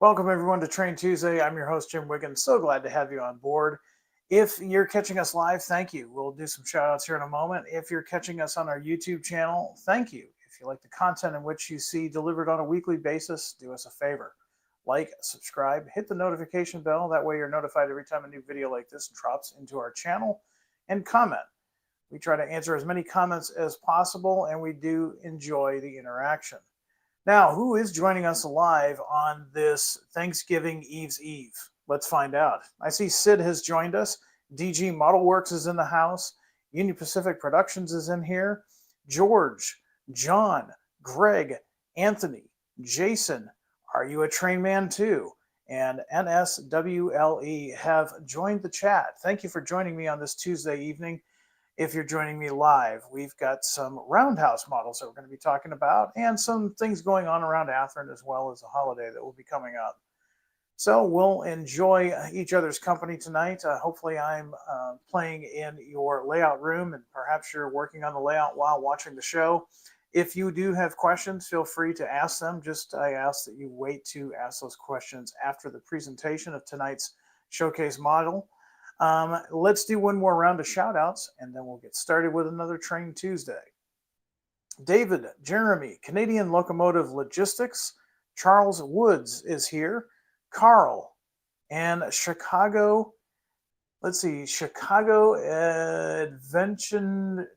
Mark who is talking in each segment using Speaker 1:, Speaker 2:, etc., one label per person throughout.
Speaker 1: Welcome, everyone, to Train Tuesday. I'm your host, Jim Wiggins. So glad to have you on board. If you're catching us live, thank you. We'll do some shout outs here in a moment. If you're catching us on our YouTube channel, thank you. If you like the content in which you see delivered on a weekly basis, do us a favor. Like, subscribe, hit the notification bell. That way you're notified every time a new video like this drops into our channel. And comment. We try to answer as many comments as possible, and we do enjoy the interaction. Now, who is joining us live on this Thanksgiving Eve's Eve? Let's find out. I see Sid has joined us. DG Model Works is in the house. Union Pacific Productions is in here. George, John, Greg, Anthony, Jason, Are You a Train Man Too? And NSWLE have joined the chat. Thank you for joining me on this Tuesday evening. If you're joining me live, we've got some Roundhouse models that we're going to be talking about and some things going on around Athearn as well as a holiday that will be coming up. So we'll enjoy each other's company tonight. Hopefully I'm playing in your layout room and perhaps you're working on the layout while watching the show. If you do have questions, feel free to ask them. I ask that you wait to ask those questions after the presentation of tonight's showcase model. Let's do one more round of shout outs and then we'll get started with another Train Tuesday. David, Jeremy, Canadian Locomotive Logistics, Charles Woods is here, Carl, and Chicago, Chicago Adventure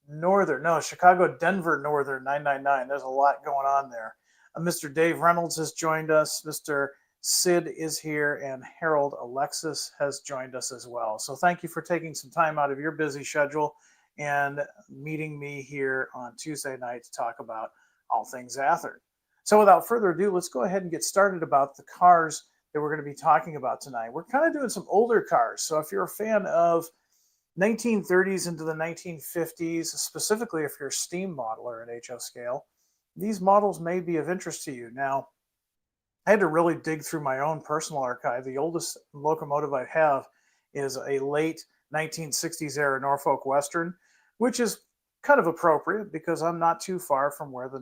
Speaker 1: Northern, no, Chicago Denver Northern 999. There's a lot going on there. Mr. Dave Reynolds has joined us, Mr. Sid is here, and Harold Alexis has joined us as well. So thank you for taking some time out of your busy schedule and meeting me here on Tuesday night to talk about all things Athearn. So without further ado, let's go ahead and get started about the cars that we're going to be talking about tonight. We're kind of doing some older cars. So if you're a fan of 1930s into the 1950s, specifically if you're a steam modeler at HO scale, these models may be of interest to you. Now, I had to really dig through my own personal archive. The oldest locomotive I have is a late 1960s era Norfolk Western, which is kind of appropriate because I'm not too far from where the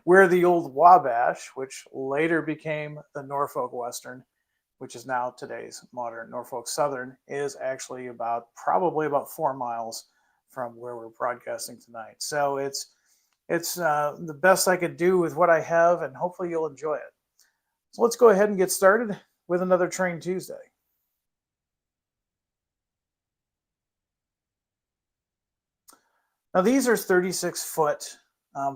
Speaker 1: where the old Wabash, which later became the Norfolk Western, which is now today's modern Norfolk Southern, is actually probably about 4 miles from where we're broadcasting tonight. So it's the best I could do with what I have, and hopefully you'll enjoy it. So let's go ahead and get started with another Train Tuesday. Now, these are 36-foot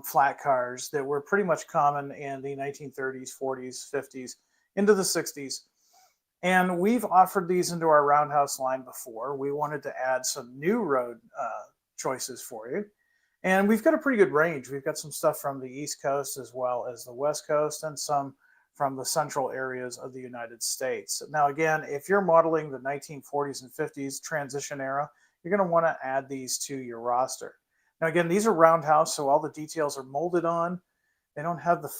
Speaker 1: flat cars that were pretty much common in the 1930s, 40s, 50s, into the 60s. And we've offered these into our Roundhouse line before. We wanted to add some new road choices for you. And we've got a pretty good range. We've got some stuff from the East Coast as well as the West Coast and some from the central areas of the United States. Now, again, if you're modeling the 1940s and 50s transition era, you're going to want to add these to your roster. Now, again, these are Roundhouse, so all the details are molded on. They don't have the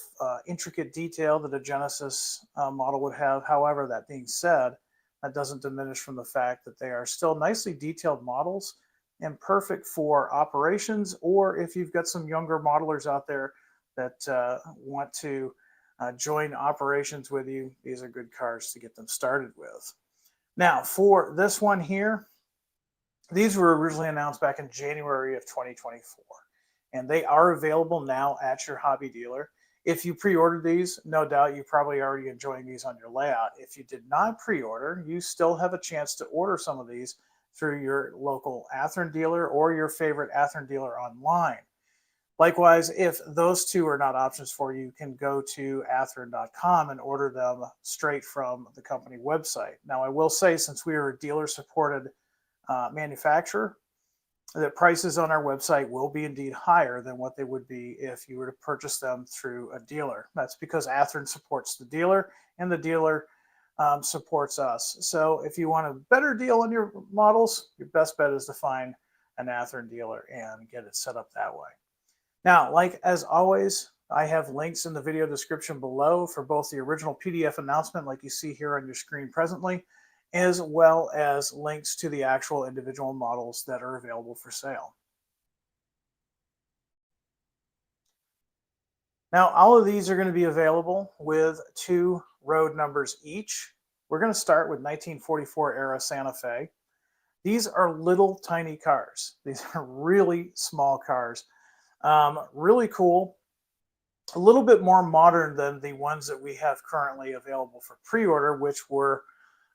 Speaker 1: intricate detail that a Genesis model would have. However, that being said, that doesn't diminish from the fact that they are still nicely detailed models and perfect for operations, or if you've got some younger modelers out there that want to join operations with you, these are good cars to get them started with. Now, for this one here, these were originally announced back in January of 2024, and they are available now at your hobby dealer. If you pre-ordered these, no doubt you're probably already enjoying these on your layout. If you did not pre-order, you still have a chance to order some of these through your local Athearn dealer or your favorite Athearn dealer online. Likewise, if those two are not options for you, you can go to athearn.com and order them straight from the company website. Now, I will say, since we are a dealer-supported manufacturer, the prices on our website will be indeed higher than what they would be if you were to purchase them through a dealer. That's because Athearn supports the dealer, and the dealer supports us. So if you want a better deal on your models, your best bet is to find an Athearn dealer and get it set up that way. Now, like as always, I have links in the video description below for both the original PDF announcement, like you see here on your screen presently, as well as links to the actual individual models that are available for sale. Now, all of these are going to be available with 2 road numbers each. We're going to start with 1944 era Santa Fe. These are little tiny cars. These are really small cars. Really cool. A little bit more modern than the ones that we have currently available for pre-order, which were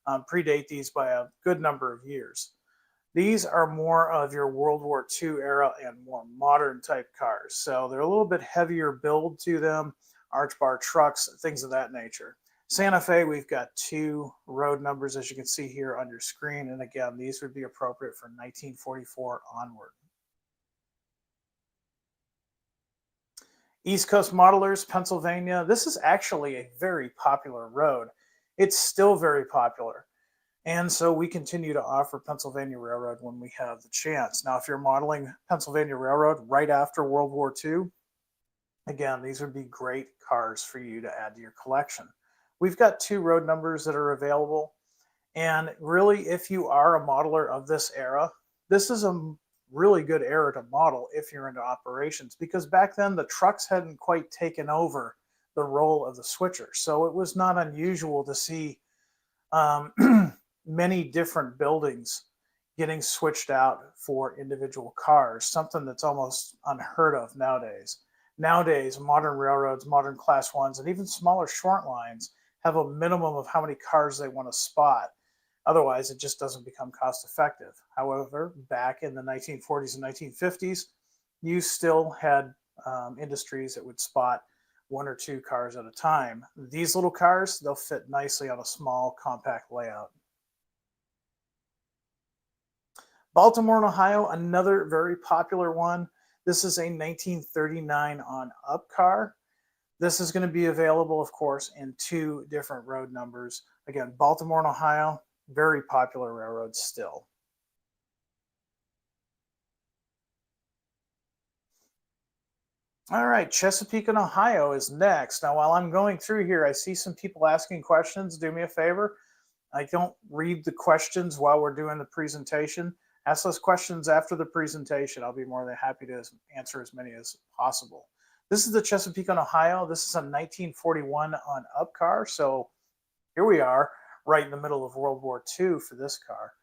Speaker 1: predate these by a good number of years. These are more of your World War II era and more modern type cars. So they're a little bit heavier build to them, arch bar trucks, things of that nature. Santa Fe, we've got 2 road numbers, as you can see here on your screen. And again, these would be appropriate for 1944 onward. East Coast Modelers, Pennsylvania. This is actually a very popular road. It's still very popular. And so we continue to offer Pennsylvania Railroad when we have the chance. Now, if you're modeling Pennsylvania Railroad right after World War II, again, these would be great cars for you to add to your collection. We've got 2 road numbers that are available. And really, if you are a modeler of this era, this is a really good era to model if you're into operations, because back then the trucks hadn't quite taken over the role of the switcher. So it was not unusual to see many different buildings getting switched out for individual cars, something that's almost unheard of nowadays. Nowadays, modern railroads, modern class 1s, and even smaller short lines have a minimum of how many cars they want to spot. Otherwise, it just doesn't become cost effective. However, back in the 1940s and 1950s, you still had industries that would spot 1 or 2 cars at a time. These little cars, they'll fit nicely on a small, compact layout. Baltimore and Ohio, another very popular one. This is a 1939 on up car. This is going to be available, of course, in 2 different road numbers. Again, Baltimore and Ohio, very popular railroads still. All right, Chesapeake and Ohio is next. Now, while I'm going through here, I see some people asking questions. Do me a favor. I don't read the questions while we're doing the presentation. Ask those questions after the presentation. I'll be more than happy to answer as many as possible. This is the Chesapeake and Ohio. This is a 1941 on up car. So here we are, right in the middle of World War II for this car.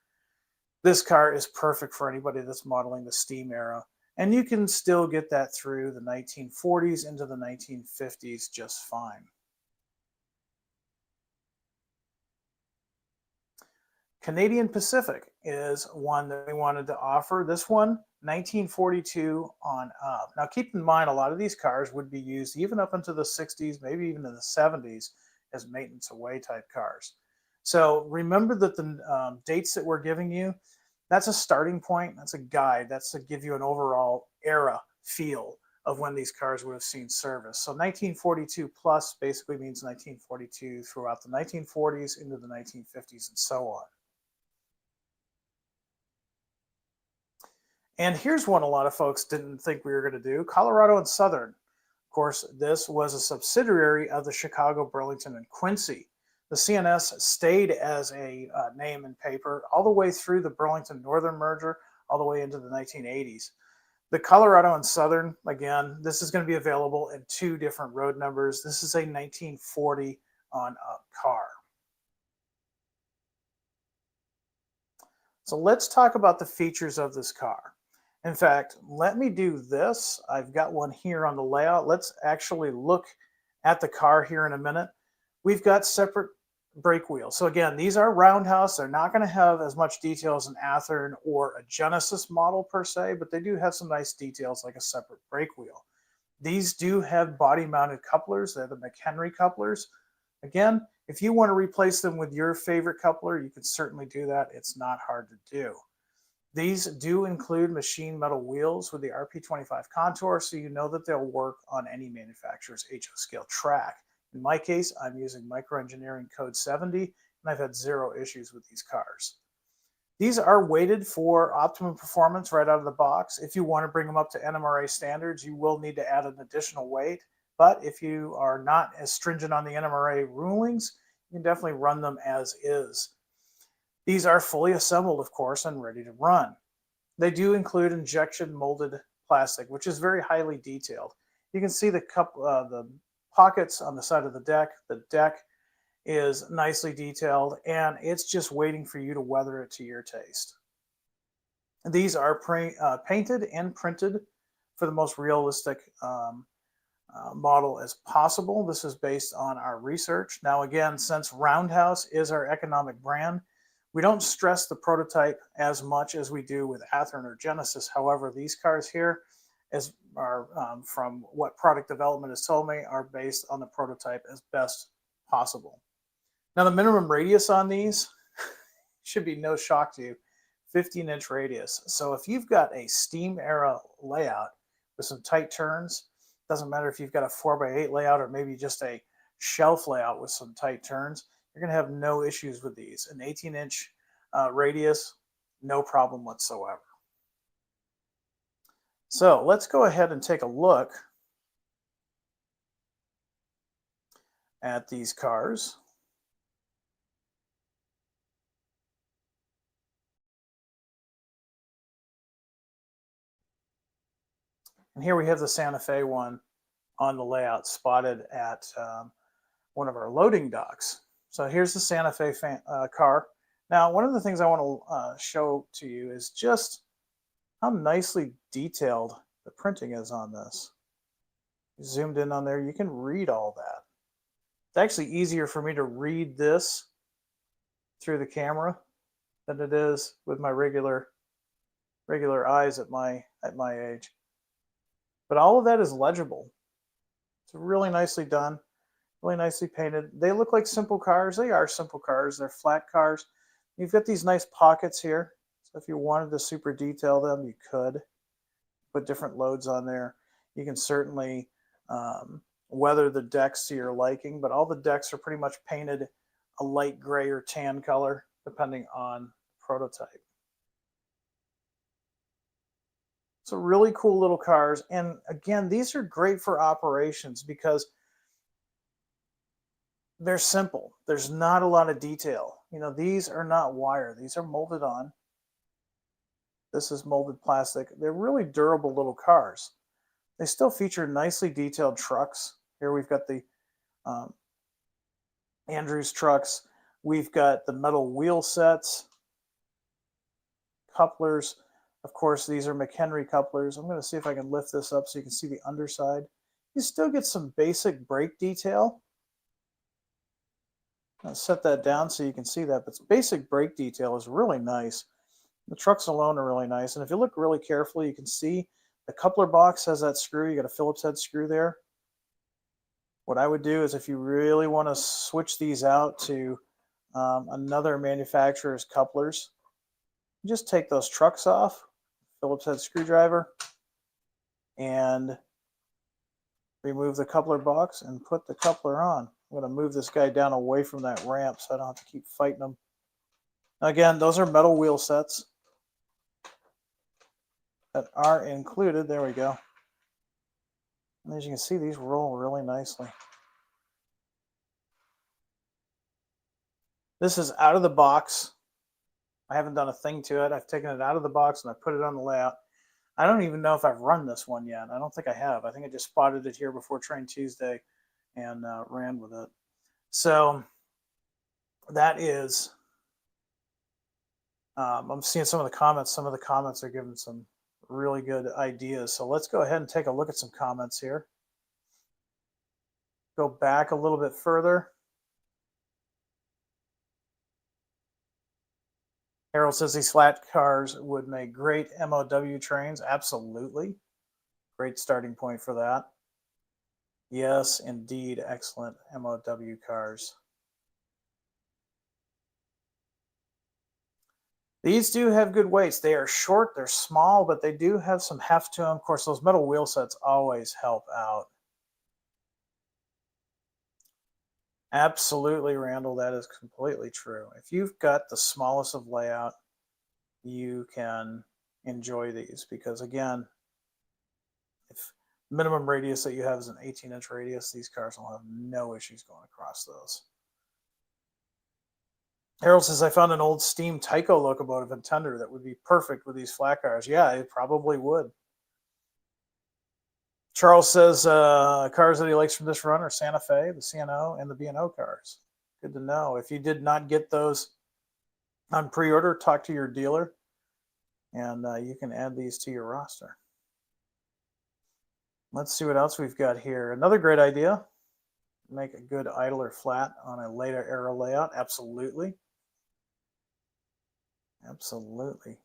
Speaker 1: This car is perfect for anybody that's modeling the steam era. And you can still get that through the 1940s into the 1950s just fine. Canadian Pacific is one that we wanted to offer. This one, 1942 on up. Now keep in mind, a lot of these cars would be used even up into the 60s, maybe even in the 70s as maintenance away type cars. So remember that the dates that we're giving you, that's a starting point. That's a guide. That's to give you an overall era feel of when these cars would have seen service. So 1942 plus basically means 1942 throughout the 1940s into the 1950s and so on. And here's one a lot of folks didn't think we were going to do, Colorado and Southern. Of course, this was a subsidiary of the Chicago, Burlington, and Quincy. The CNS stayed as a name and paper all the way through the Burlington Northern merger, all the way into the 1980s. The Colorado and Southern, again, this is going to be available in 2 different road numbers. This is a 1940 on up car. So let's talk about the features of this car. In fact, let me do this. I've got one here on the layout. Let's actually look at the car here in a minute. We've got separate brake wheels. So again, these are Roundhouse. They're not going to have as much detail as an Athearn or a Genesis model per se, but they do have some nice details like a separate brake wheel. These do have body-mounted couplers. They're the McHenry couplers. Again, if you want to replace them with your favorite coupler, you can certainly do that. It's not hard to do. These do include machine metal wheels with the RP25 contour, so you know that they'll work on any manufacturer's HO scale track. In my case, I'm using Microengineering Code 70, and I've had 0 issues with these cars. These are weighted for optimum performance right out of the box. If you want to bring them up to NMRA standards, you will need to add an additional weight. But if you are not as stringent on the NMRA rulings, you can definitely run them as is. These are fully assembled, of course, and ready to run. They do include injection molded plastic, which is very highly detailed. You can see the pockets on the side of the deck. The deck is nicely detailed, and it's just waiting for you to weather it to your taste. These are painted and printed for the most realistic model as possible. This is based on our research. Now, again, since Roundhouse is our economic brand, we don't stress the prototype as much as we do with Athearn or Genesis. However, these cars here, as are from what product development has told me, are based on the prototype as best possible. Now, the minimum radius on these should be no shock to you, 15-inch radius. So if you've got a steam era layout with some tight turns, doesn't matter if you've got a 4x8 layout or maybe just a shelf layout with some tight turns, you're going to have no issues with these. An 18-inch radius, no problem whatsoever. So let's go ahead and take a look at these cars. And here we have the Santa Fe one on the layout spotted at one of our loading docks. So here's the Santa Fe car. Now, one of the things I want to show to you is just how nicely detailed the printing is on this. Zoomed in on there, you can read all that. It's actually easier for me to read this through the camera than it is with my regular eyes at my age. But all of that is legible. It's really nicely done, really nicely painted. They look like simple cars. They are simple cars. They're flat cars. You've got these nice pockets here. So if you wanted to super detail them, you could put different loads on there. You can certainly weather the decks to your liking, but all the decks are pretty much painted a light gray or tan color, depending on the prototype. So really cool little cars. And again, these are great for operations because they're simple. There's not a lot of detail. You know, these are not wire. These are molded on. This is molded plastic. They're really durable little cars. They still feature nicely detailed trucks. Here we've got the Andrews trucks. We've got the metal wheel sets, couplers. Of course, these are McHenry couplers. I'm going to see if I can lift this up so you can see the underside. You still get some basic brake detail. I'll set that down so you can see that, but basic brake detail is really nice. The trucks alone are really nice, and if you look really carefully, you can see the coupler box has that screw. You got a Phillips head screw there. What I would do is if you really want to switch these out to another manufacturer's couplers, just take those trucks off, Phillips head screwdriver, and remove the coupler box and put the coupler on. I'm going to move this guy down away from that ramp so I don't have to keep fighting them. Again, those are metal wheel sets that are included. There we go. And as you can see, these roll really nicely. This is out of the box. I haven't done a thing to it. I've taken it out of the box and I put it on the layout. I don't even know if I've run this one yet. I don't think I have. I think I just spotted it here before Train Tuesday and ran with it. So that is, I'm seeing some of the comments. Some of the comments are giving some really good ideas. So let's go ahead and take a look at some comments here. Go back a little bit further. Harold says these flat cars would make great MOW trains. Absolutely. Great starting point for that. Yes, indeed. Excellent MOW cars. These do have good weights. They are short, they're small, but they do have some heft to them. Of course, those metal wheel sets always help out. Absolutely, Randall, that is completely true. If you've got the smallest of layout, you can enjoy these because, again, if minimum radius that you have is an 18-inch radius, these cars will have no issues going across those. Harold says, I found an old steam Tyco locomotive and tender that would be perfect with these flat cars. Yeah, it probably would. Charles says cars that he likes from this run are Santa Fe, the CNO, and the B&O cars. Good to know. If you did not get those on pre-order, talk to your dealer, and you can add these to your roster. Let's see what else we've got here. Another great idea. Make a good idler flat on a later era layout. Absolutely. Absolutely.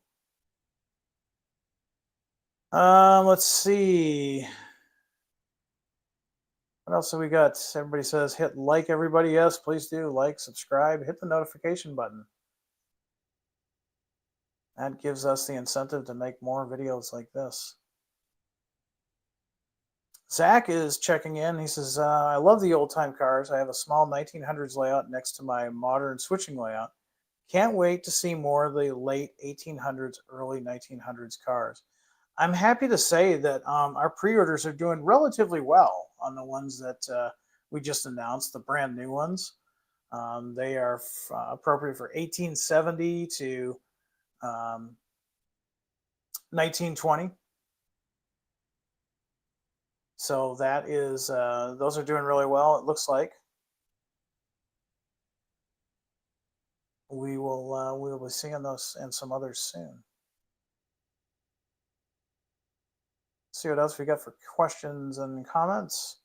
Speaker 1: Let's see. What else have we got? Everybody says hit like, everybody. Yes, please do. Like, subscribe, hit the notification button. That gives us the incentive to make more videos like this. Zach is checking in. He says, I love the old-time cars. I have a small 1900s layout next to my modern switching layout. Can't wait to see more of the late 1800s, early 1900s cars. I'm happy to say that our pre-orders are doing relatively well on the ones that we just announced, the brand new ones. They are appropriate for 1870 to 1920. So that is, those are doing really well, it looks like. We will be seeing those and some others soon. See what else we got for questions and comments.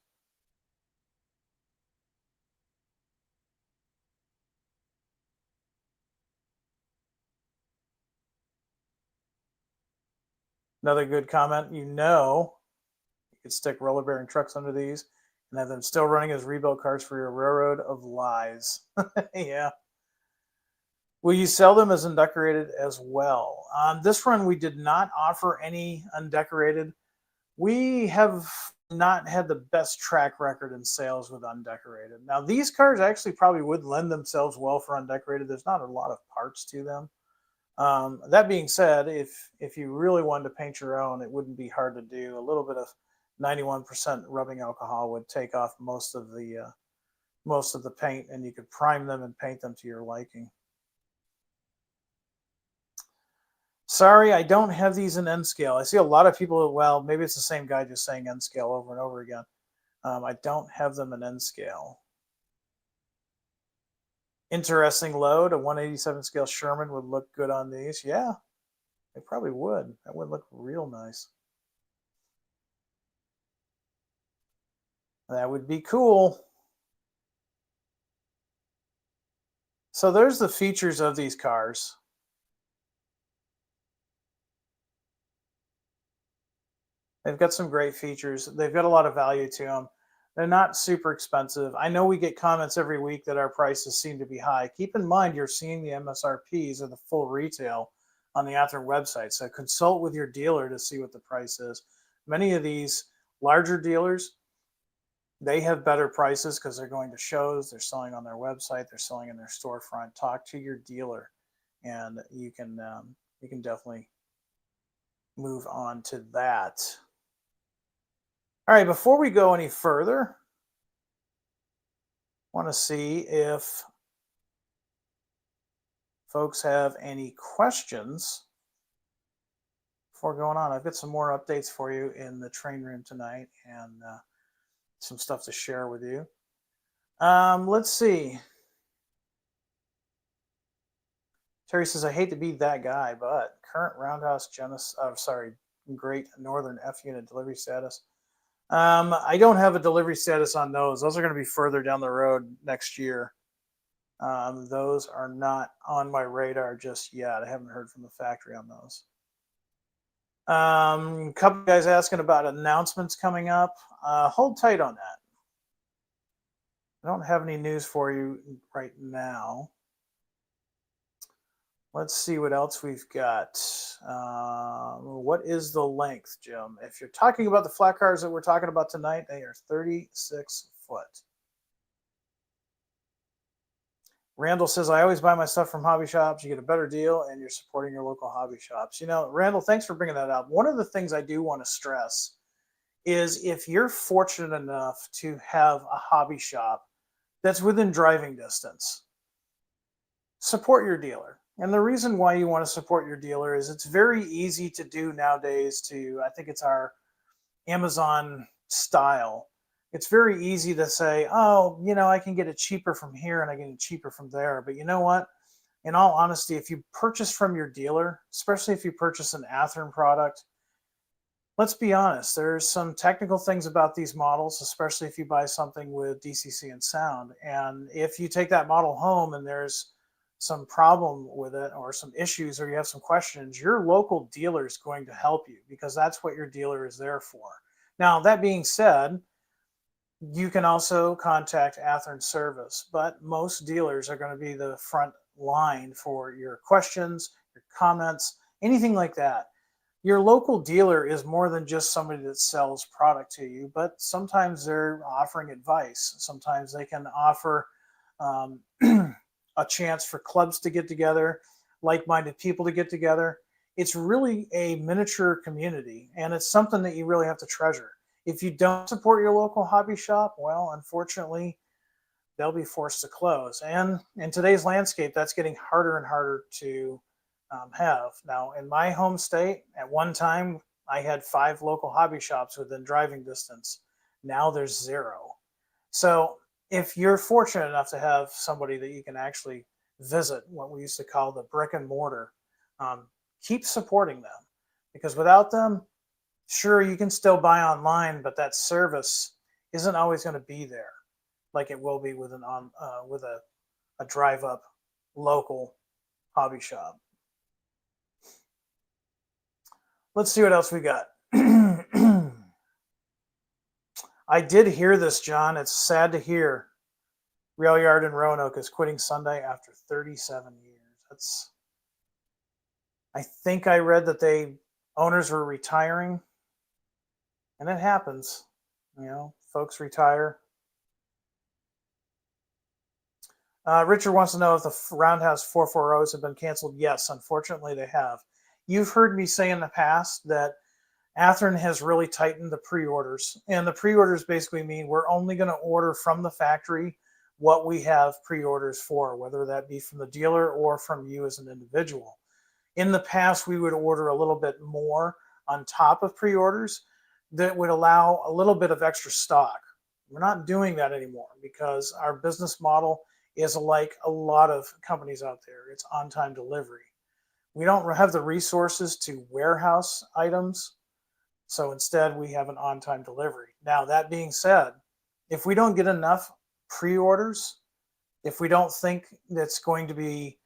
Speaker 1: Another good comment, you could stick roller bearing trucks under these and have them still running as rebuilt cars for your railroad of lies. Yeah. Will you sell them as undecorated as well? On this run, we did not offer any undecorated. We have not had the best track record in sales with undecorated. Now, these cars actually probably would lend themselves well for undecorated. There's not a lot of parts to them. That being said, if you really wanted to paint your own, it wouldn't be hard to do. A little bit of 91% rubbing alcohol would take off most of the paint, and you could prime them and paint them to your liking. Sorry, I don't have these in N scale. I see a lot of people, well, maybe it's the same guy just saying N scale over and over again. I don't have them in N scale. Interesting load. A 187 scale Sherman would look good on these. Yeah, it probably would. That would look real nice. That would be cool. So there's the features of these cars. They've got some great features. They've got a lot of value to them. They're not super expensive. I know we get comments every week that our prices seem to be high. Keep in mind, you're seeing the MSRPs or the full retail on the Athearn website. So consult with your dealer to see what the price is. Many of these larger dealers, they have better prices because they're going to shows, they're selling on their website, they're selling in their storefront. Talk to your dealer, and you can definitely move on to that. All right, before we go any further, I want to see if folks have any questions before going on. I've got some more updates for you in the train room tonight and some stuff to share with you. Let's see. Terry says, I hate to be that guy, but current Roundhouse Great Northern F unit delivery status. I don't have a delivery status on those. Those are going to be further down the road next year. Those are not on my radar just yet. I haven't heard from the factory on those. A couple guys asking about announcements coming up. Hold tight on that. I don't have any news for you right now. Let's see what else we've got. What is the length, Jim? If you're talking about the flat cars that we're talking about tonight, they are 36 foot. Randall says, I always buy my stuff from hobby shops. You get a better deal and you're supporting your local hobby shops. You know, Randall, thanks for bringing that up. One of the things I do want to stress is if you're fortunate enough to have a hobby shop that's within driving distance, support your dealer. And the reason why you want to support your dealer is it's very easy to do nowadays I think it's our Amazon style, it's very easy to say, oh, I can get it cheaper from here and I get it cheaper from there. But you know what? In all honesty, if you purchase from your dealer, especially if you purchase an Athearn product, let's be honest, there's some technical things about these models, especially if you buy something with DCC and sound. And if you take that model home and there's some problem with it or some issues or you have some questions, your local dealer is going to help you because that's what your dealer is there for. Now, that being said, you can also contact Athearn service, but most dealers are going to be the front line for your questions, your comments, anything like that. Your local dealer is more than just somebody that sells product to you, but sometimes they're offering advice. Sometimes they can offer a chance for clubs to get together, like-minded people to get together. It's really a miniature community, and it's something that you really have to treasure. If you don't support your local hobby shop, well, unfortunately, they'll be forced to close. And in today's landscape, that's getting harder and harder to have. Now, in my home state, at one time, I had 5 local hobby shops within driving distance. Now there's 0. So if you're fortunate enough to have somebody that you can actually visit, what we used to call the brick and mortar, keep supporting them, because without them, sure, you can still buy online, but that service isn't always going to be there like it will be with a drive up local hobby shop. Let's see what else we got. I did hear this, John. It's sad to hear Rail Yard in Roanoke is quitting Sunday after 37 years. I think I read that owners were retiring, and it happens. Folks retire. Richard wants to know if the Roundhouse 440s have been canceled. Yes, unfortunately they have. You've heard me say in the past that Athearn has really tightened the pre-orders. And the pre-orders basically mean we're only going to order from the factory what we have pre-orders for, whether that be from the dealer or from you as an individual. In the past, we would order a little bit more on top of pre-orders that would allow a little bit of extra stock. We're not doing that anymore because our business model is like a lot of companies out there. It's on-time delivery. We don't have the resources to warehouse items, so instead we have an on-time delivery. Now, that being said, if we don't get enough pre-orders, if we don't think that's going to be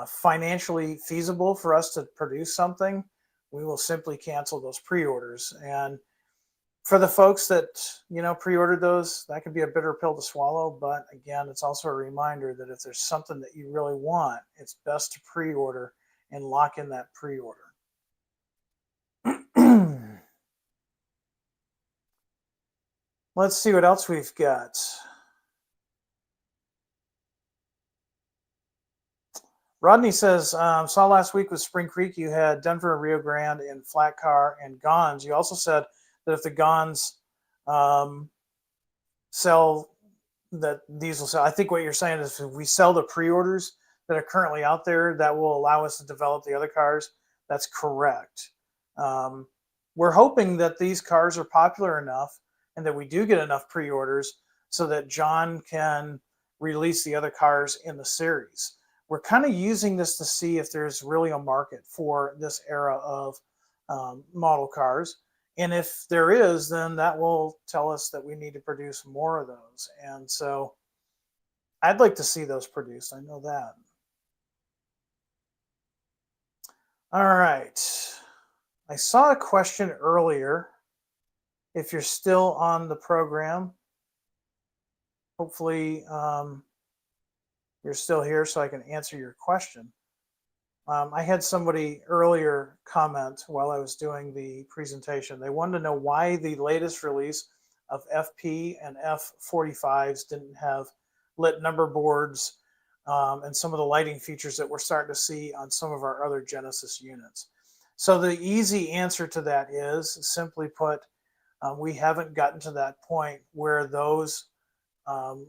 Speaker 1: financially feasible for us to produce something, we will simply cancel those pre-orders. And for the folks that pre-ordered those, that could be a bitter pill to swallow. But again, it's also a reminder that if there's something that you really want, it's best to pre-order and lock in that pre-order. Let's see what else we've got. Rodney says, saw last week with Spring Creek, you had Denver, Rio Grande, and Flat Car and Gons. You also said that if the Gons sell, that these will sell. I think what you're saying is if we sell the pre-orders that are currently out there, that will allow us to develop the other cars. That's correct. We're hoping that these cars are popular enough and that we do get enough pre-orders so that John can release the other cars in the series. We're kind of using this to see if there's really a market for this era of model cars. And if there is, then that will tell us that we need to produce more of those. And so I'd like to see those produced. I know that. All right. I saw a question earlier. If you're still on the program, hopefully you're still here so I can answer your question. I had somebody earlier comment while I was doing the presentation. They wanted to know why the latest release of FP and F45s didn't have lit number boards and some of the lighting features that we're starting to see on some of our other Genesis units. So the easy answer to that is, simply put, we haven't gotten to that point where those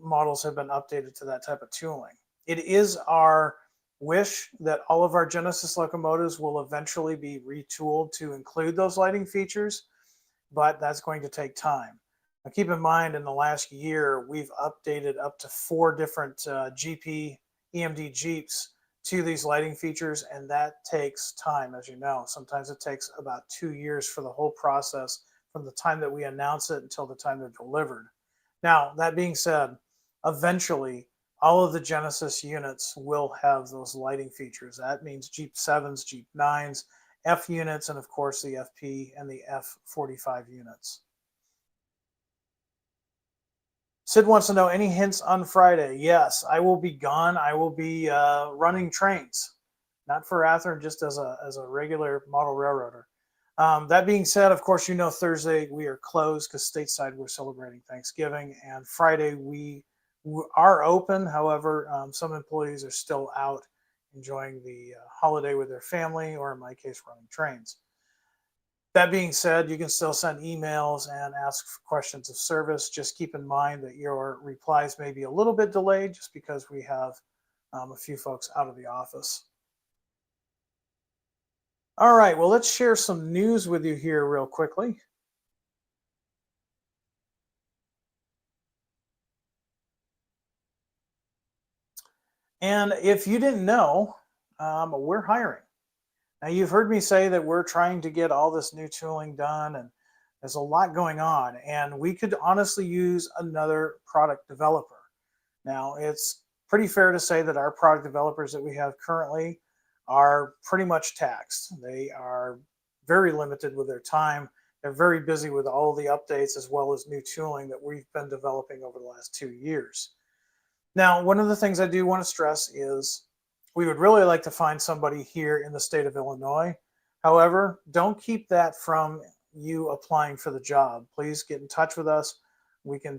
Speaker 1: models have been updated to that type of tooling. It is our wish that all of our Genesis locomotives will eventually be retooled to include those lighting features, but that's going to take time. Now, keep in mind, in the last year, we've updated up to 4 different GP EMD Jeeps to these lighting features, and that takes time, as you know. Sometimes it takes about 2 years for the whole process from the time that we announce it until the time they're delivered. Now, that being said, eventually, all of the Genesis units will have those lighting features. That means Jeep 7s, Jeep 9s, F units, and of course the FP and the F45 units. Sid wants to know any hints on Friday. Yes, I will be gone. I will be running trains, not for Athearn, just as a regular model railroader. That being said, of course, you know Thursday we are closed because stateside we're celebrating Thanksgiving, and Friday we are open. However, some employees are still out enjoying the holiday with their family, or in my case, running trains. That being said, you can still send emails and ask for questions of service. Just keep in mind that your replies may be a little bit delayed just because we have a few folks out of the office. All right, well, let's share some news with you here real quickly. And if you didn't know, we're hiring. Now, you've heard me say that we're trying to get all this new tooling done, and there's a lot going on, and we could honestly use another product developer. Now, it's pretty fair to say that our product developers that we have currently are pretty much taxed. They are very limited with their time. They're very busy with all the updates as well as new tooling that we've been developing over the last 2 years. Now, one of the things I do want to stress is we would really like to find somebody here in the state of Illinois. However, don't keep that from you applying for the job. Please get in touch with us. We can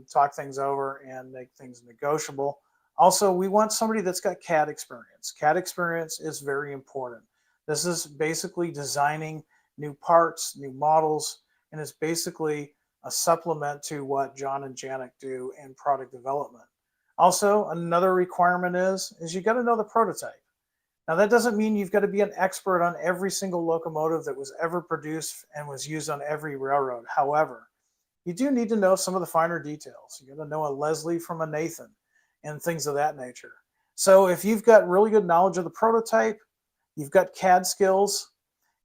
Speaker 1: talk things over and make things negotiable. Also, we want somebody that's got CAD experience. CAD experience is very important. This is basically designing new parts, new models, and it's basically a supplement to what John and Janet do in product development. Also, another requirement is you got to know the prototype. Now, that doesn't mean you've got to be an expert on every single locomotive that was ever produced and was used on every railroad. However, you do need to know some of the finer details. You got to know a Leslie from a Nathan and things of that nature. So if you've got really good knowledge of the prototype, you've got CAD skills,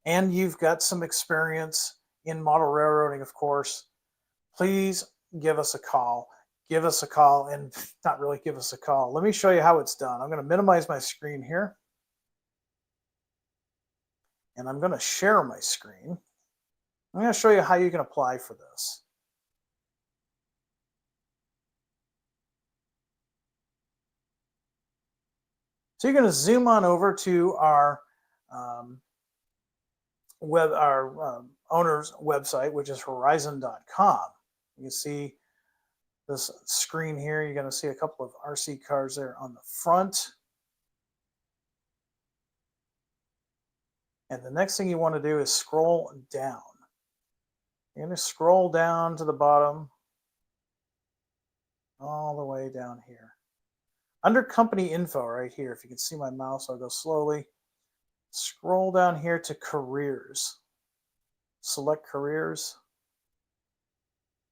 Speaker 1: and you've got some experience in model railroading, of course, please give us a call. Give us a call, and not really give us a call. Let me show you how it's done. I'm going to minimize my screen here, and I'm going to share my screen. I'm going to show you how you can apply for this. So you're going to zoom on over to our owner's website, which is horizon.com. You can see this screen here. You're going to see a couple of RC cars there on the front. And the next thing you want to do is scroll down. You're going to scroll down to the bottom, all the way down here. Under company info right here, if you can see my mouse, I'll go slowly. Scroll down here to careers. Select careers.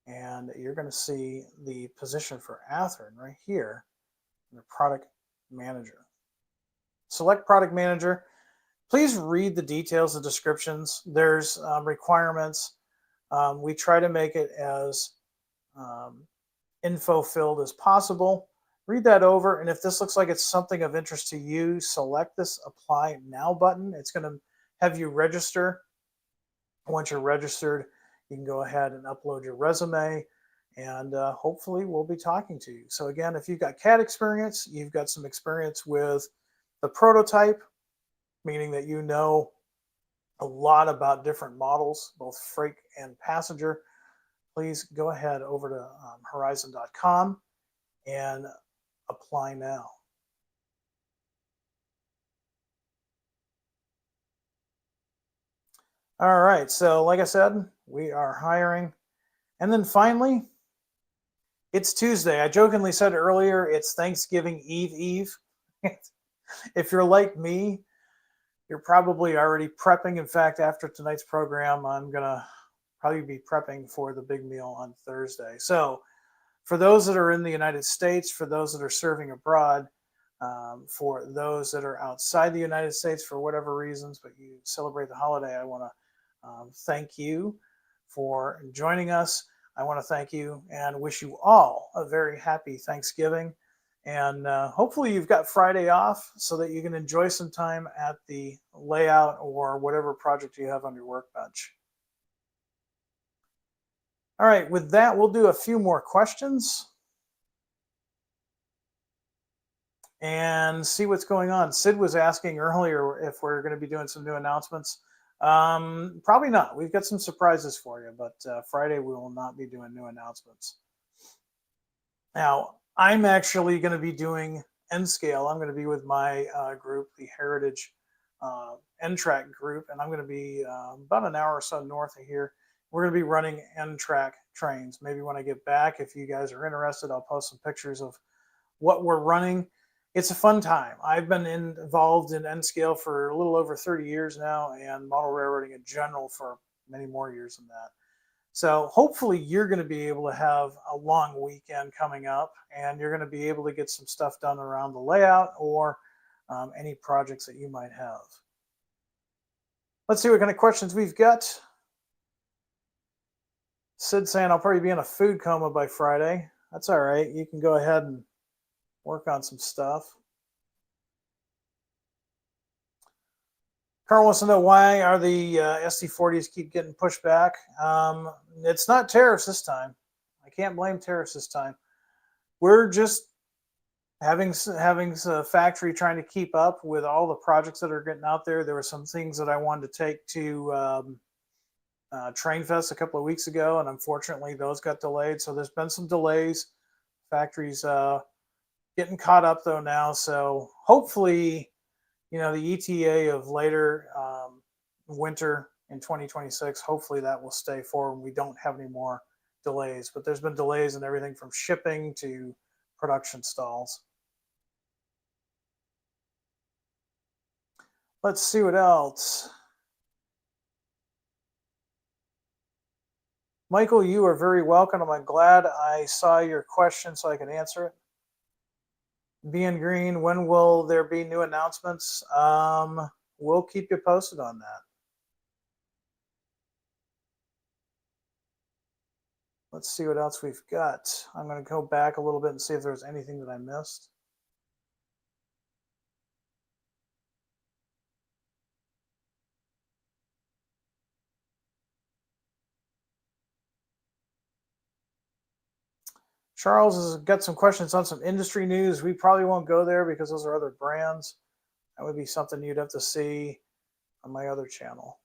Speaker 1: And you're going to see the position for Athearn right here, the product manager. Select product manager. Please read the details, the descriptions. There's requirements. We try to make it as info-filled as possible. Read that over, and if this looks like it's something of interest to you, select this Apply Now button. It's going to have you register. Once you're registered, you can go ahead and upload your resume, and hopefully we'll be talking to you. So again, if you've got CAD experience, you've got some experience with the prototype, meaning that you know a lot about different models, both freight and passenger, please go ahead over to horizon.com and apply now. All right, so like I said, we are hiring. And then finally, it's Tuesday. I jokingly said earlier, it's Thanksgiving Eve. If you're like me, you're probably already prepping. In fact, after tonight's program, I'm going to probably be prepping for the big meal on Thursday. So for those that are in the United States, for those that are serving abroad, for those that are outside the United States for whatever reasons, but you celebrate the holiday, I want to thank you for joining us. I want to thank you and wish you all a very happy Thanksgiving. And hopefully you've got Friday off so that you can enjoy some time at the layout or whatever project you have on your workbench. All right, with that, we'll do a few more questions and see what's going on. Sid was asking earlier if we're going to be doing some new announcements. Probably not. We've got some surprises for you, but Friday we will not be doing new announcements. Now, I'm actually going to be doing N-Scale. I'm going to be with my group, the Heritage N-Track group, and I'm going to be about an hour or so north of here. We're going to be running N-Track trains. Maybe when I get back, if you guys are interested, I'll post some pictures of what we're running. It's a fun time. I've been involved in N-Scale for a little over 30 years now, and model railroading in general for many more years than that. So hopefully you're going to be able to have a long weekend coming up, and you're going to be able to get some stuff done around the layout or any projects that you might have. Let's see what kind of questions we've got. Sid saying I'll probably be in a food coma by Friday. That's all right. You can go ahead and work on some stuff. Carl wants to know why are the SD40s keep getting pushed back. It's not tariffs this time. I can't blame tariffs this time. We're just having a factory trying to keep up with all the projects that are getting out there. There were some things that I wanted to take to Train Fest a couple of weeks ago, and unfortunately those got delayed. So there's been some delays. Factory's getting caught up though now. So hopefully, the ETA of later winter in 2026, hopefully that will stay forward and we don't have any more delays. But there's been delays in everything from shipping to production stalls. Let's see what else. Michael, you are very welcome. I'm glad I saw your question so I could answer it. Being Green, when will there be new announcements? We'll keep you posted on that. Let's see what else we've got. I'm going to go back a little bit and see if there's anything that I missed. Charles has got some questions on some industry news. We probably won't go there because those are other brands. That would be something you'd have to see on my other channel.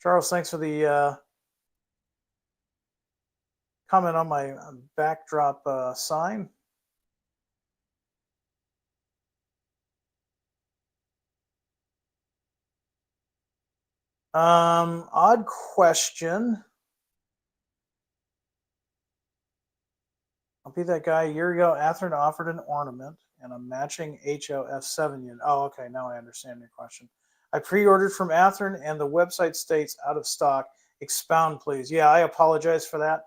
Speaker 1: Charles, thanks for the comment on my backdrop sign. Odd question. I'll be that guy. A year ago, Athearn offered an ornament and a matching HOF7 unit. Oh, okay. Now I understand your question. I pre-ordered from Athearn and the website states out of stock. Expound, please. Yeah, I apologize for that.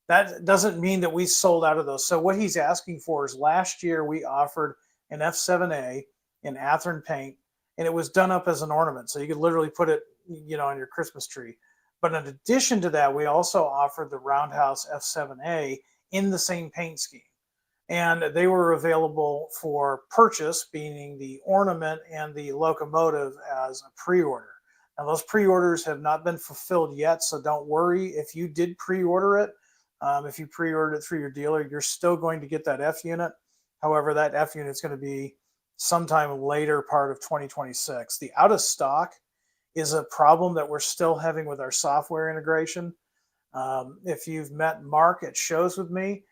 Speaker 1: That doesn't mean that we sold out of those. So what he's asking for is last year we offered an F7A in Athearn paint, and it was done up as an ornament. So you could literally put it, on your Christmas tree. But in addition to that, we also offered the Roundhouse F7A in the same paint scheme. And they were available for purchase, meaning the ornament and the locomotive as a pre-order. Now, those pre-orders have not been fulfilled yet, so don't worry. If you did pre-order it, if you pre-ordered it through your dealer, you're still going to get that F unit. However, that F unit is going to be sometime later part of 2026. The out of stock is a problem that we're still having with our software integration. If you've met Mark at shows with me,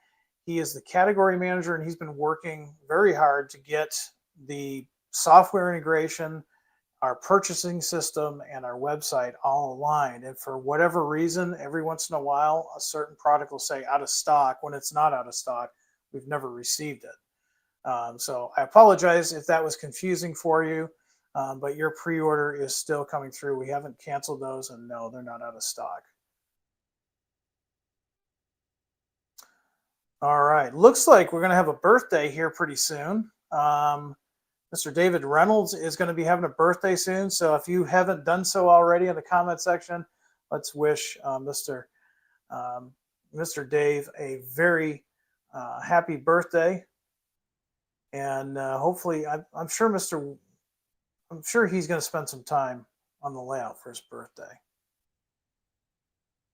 Speaker 1: he is the category manager, and he's been working very hard to get the software integration, our purchasing system, and our website all aligned. And for whatever reason, every once in a while, a certain product will say out of stock when it's not out of stock. We've never received it. So I apologize if that was confusing for you. but your pre-order is still coming through. We haven't canceled those, and no, they're not out of stock. All right, looks like we're going to have a birthday here pretty soon. Mr. David Reynolds is going to be having a birthday soon, so if you haven't done so already in the comment section, let's wish Mr. Dave a very happy birthday, and hopefully, I'm sure he's going to spend some time on the layout for his birthday.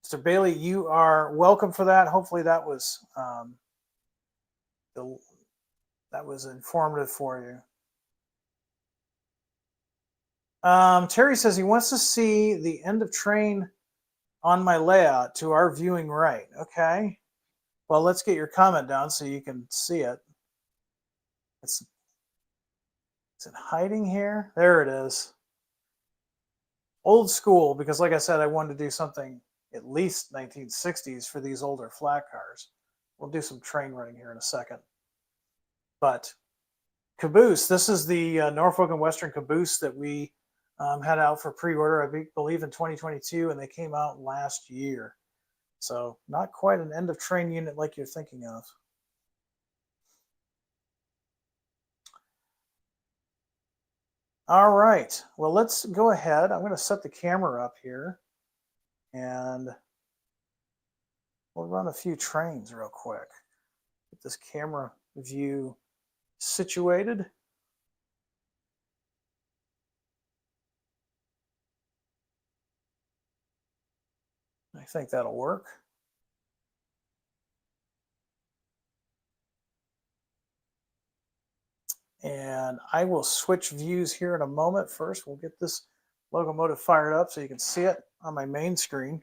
Speaker 1: Mr. Bailey, you are welcome for that. Hopefully, that was informative for you. Terry says he wants to see the end of train on my layout to our viewing right. Okay. Well, let's get your comment down so you can see it. Is it hiding here? There it is. Old school, because like I said, I wanted to do something at least 1960s for these older flat cars. We'll do some train running here in a second. But caboose, this is the Norfolk and Western caboose that we had out for pre-order, I believe in 2022, and they came out last year. So not quite an end of train unit like you're thinking of. All right, well, let's go ahead. I'm going to set the camera up here, and we'll run a few trains real quick. Get this camera view situated. I think that'll work. And I will switch views here in a moment. First, we'll get this locomotive fired up so you can see it on my main screen.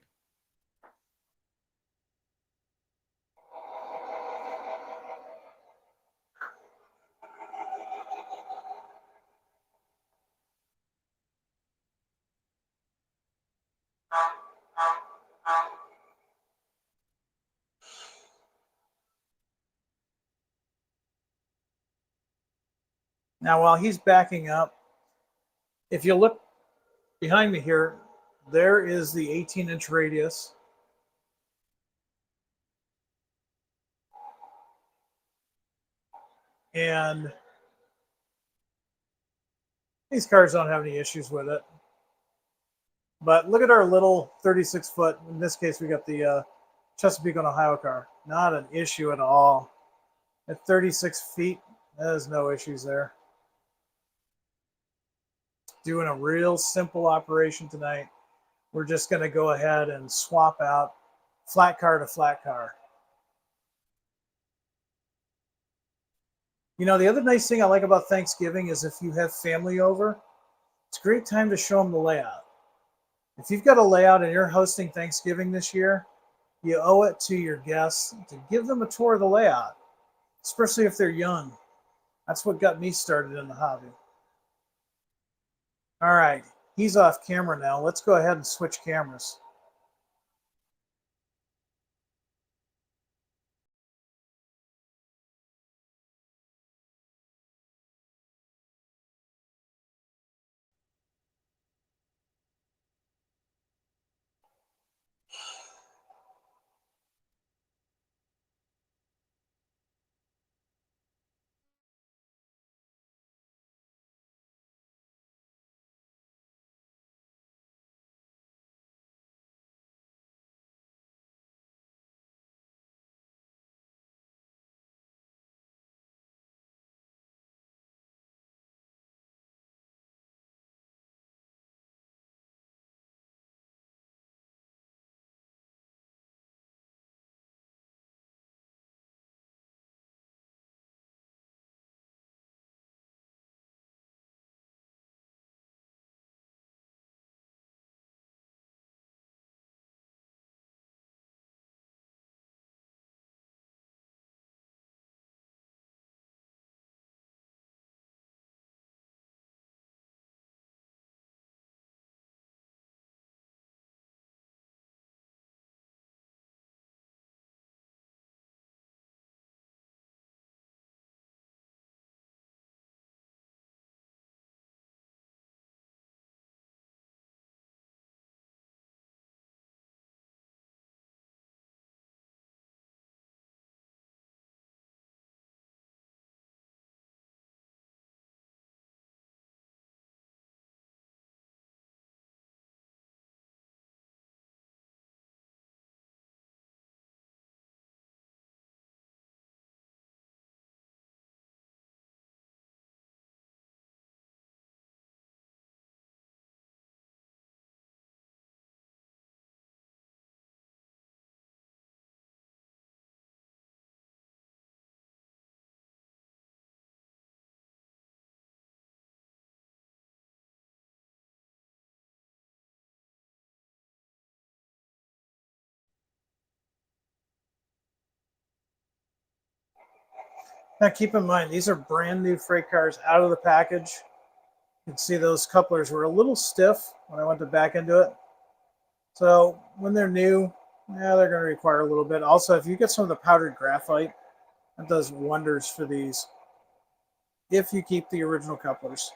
Speaker 1: Now, while he's backing up, if you look behind me here, there is the 18-inch radius. And these cars don't have any issues with it. But look at our little 36-foot. In this case, we got the Chesapeake and Ohio car. Not an issue at all. At 36 feet, there's no issues there. Doing a real simple operation tonight. We're just going to go ahead and swap out flat car to flat car. You know, the other nice thing I like about Thanksgiving is if you have family over, it's a great time to show them the layout. If you've got a layout and you're hosting Thanksgiving this year, you owe it to your guests to give them a tour of the layout, especially if they're young. That's what got me started in the hobby. All right, he's off camera now. Let's go ahead and switch cameras. Now keep in mind, these are brand new freight cars out of the package. You can see those couplers were a little stiff when I went to back into it. So when they're new, yeah, they're going to require a little bit. Also, if you get some of the powdered graphite, that does wonders for these if you keep the original couplers.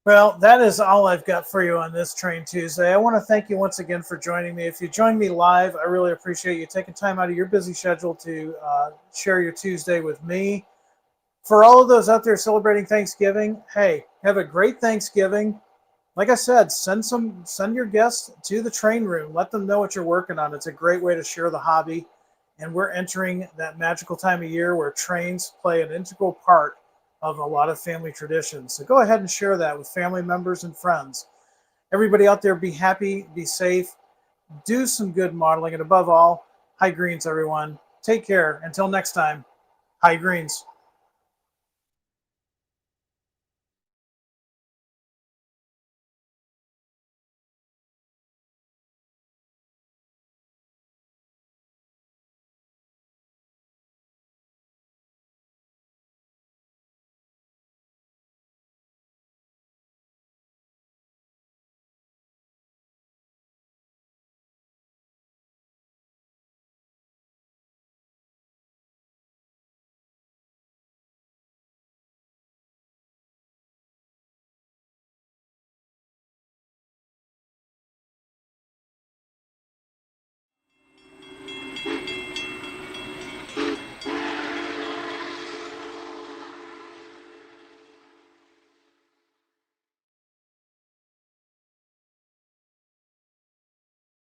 Speaker 1: Well, that is all I've got for you on this Train Tuesday. I want to thank you once again for joining me. If you joined me live, I really appreciate you taking time out of your busy schedule to share your Tuesday with me. For all of those out there celebrating Thanksgiving, hey, have a great Thanksgiving. Like I said, send your guests to the train room. Let them know what you're working on. It's a great way to share the hobby. And we're entering that magical time of year where trains play an integral part of a lot of family traditions. So go ahead and share that with family members and friends. Everybody out there, be happy, be safe, do some good modeling, and above all, high greens, everyone. Take care. Until next time, high greens.